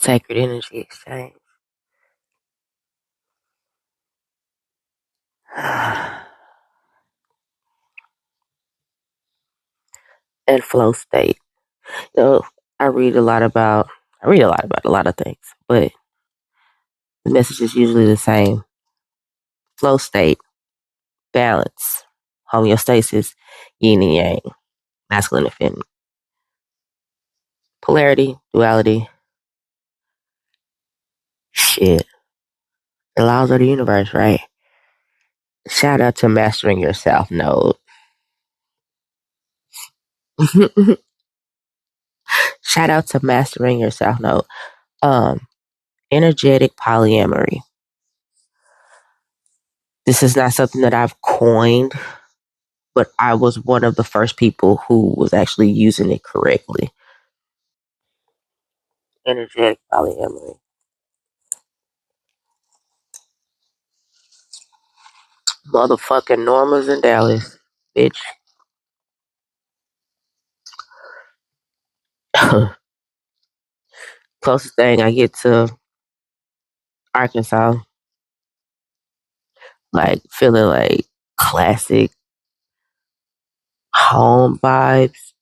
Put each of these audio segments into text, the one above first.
Sacred energy exchange. And flow state. So I read a lot about a lot of things, but the message is usually the same. Flow state, balance, homeostasis, yin and yang, masculine and feminine. Polarity, duality, shit. The laws of the universe, right? Shout out to Mastering Yourself Node. Shout out to Mastering Yourself Node. Energetic polyamory. This is not something that I've coined, but I was one of the first people who was actually using it correctly. Energetic polyamory. Motherfucking Norma's in Dallas, bitch. Closest thing I get to Arkansas, like feeling like classic home vibes.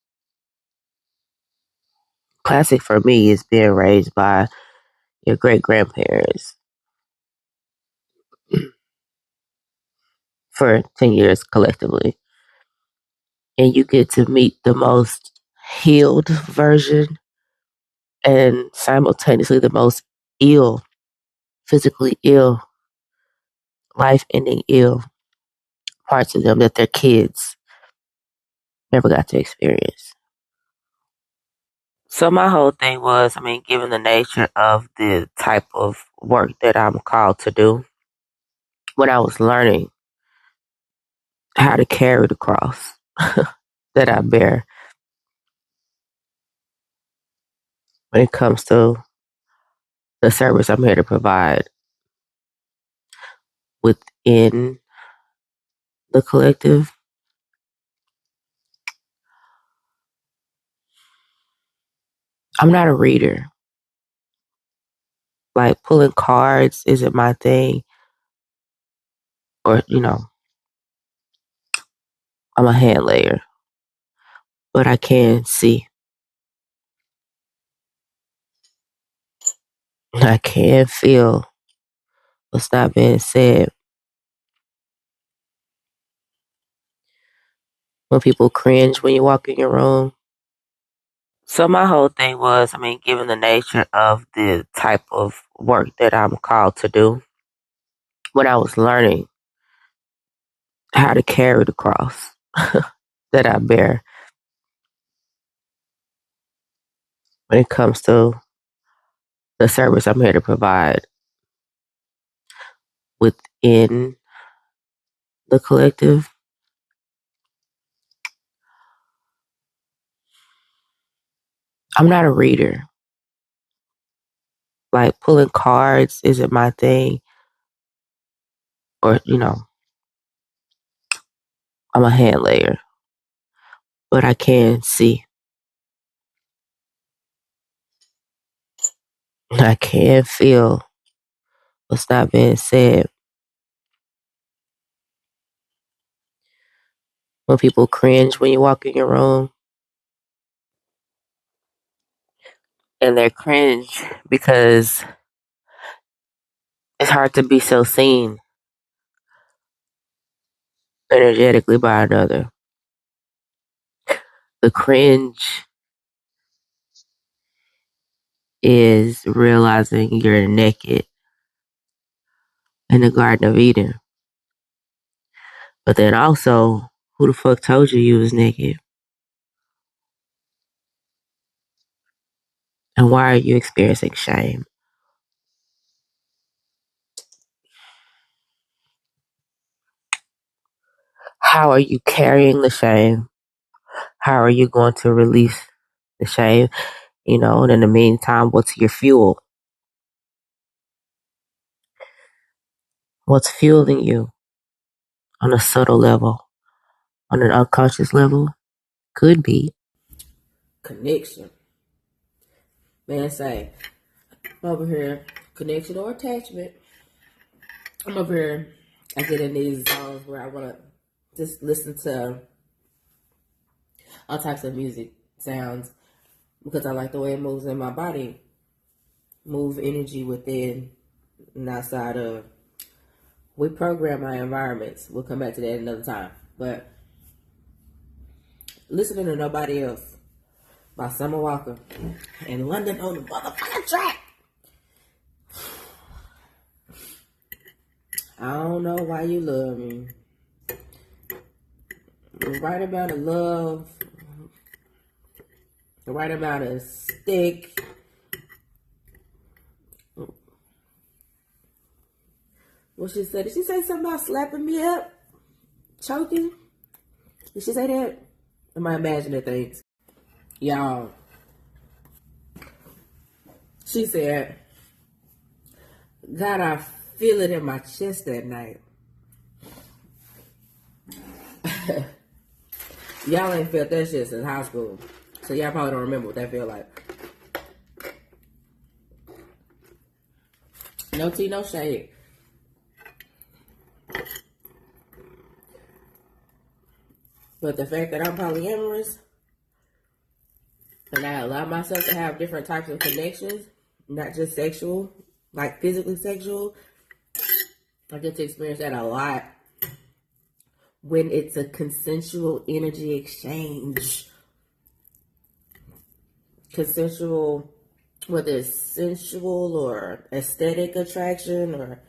Classic for me is being raised by your great grandparents for 10 years collectively. And you get to meet the most healed version and simultaneously the most ill, physically ill, life ending ill parts of them that their kids never got to experience. So my whole thing was, given the nature of the type of work that I'm called to do, when I was learning how to carry the cross that I bear when it comes to the service I'm here to provide within the collective, I'm not a reader. Like pulling cards isn't my thing, or I'm a hand layer, but I can see. I can feel what's not being said. When people cringe when you walk in your room. So my whole thing was, given the nature of the type of work that I'm called to do, when I was learning how to carry the cross that I bear when it comes to the service I'm here to provide within the collective, I'm not a reader. Like pulling cards isn't my thing, or I'm a hand layer, but I can see. I can feel what's not being said. When people cringe when you walk in your room, and they're cringe because it's hard to be so seen energetically by another. The cringe is realizing you're naked in the Garden of Eden. But then also, who the fuck told you you was naked? And why are you experiencing shame? How are you carrying the shame? How are you going to release the shame? And in the meantime, what's your fuel? What's fueling you on a subtle level, on an unconscious level? Could be connection. Man, say, I'm over here, connection or attachment. I'm over here, I get in these zones where I want to just listen to all types of music sounds because I like the way it moves in my body. Move energy within and outside of. We program our environments. We'll come back to that another time. But listening to Nobody Else by Summer Walker and London on the motherfucking track. I don't know why you love me. The right amount of love, the right amount of stick. What she said? Did she say something about slapping me up? Choking? Did she say that? Am I imagining things? Y'all. She said, God, I feel it in my chest that night. Y'all ain't felt that shit since high school. So y'all probably don't remember what that feel like. No tea, no shade. But the fact that I'm polyamorous and I allow myself to have different types of connections, not just sexual, like physically sexual, I get to experience that a lot when it's a consensual energy exchange. Consensual, whether it's sensual or aesthetic attraction or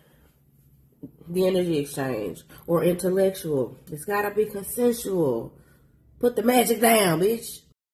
the energy exchange or intellectual. It's gotta be consensual. Put the magic down, bitch.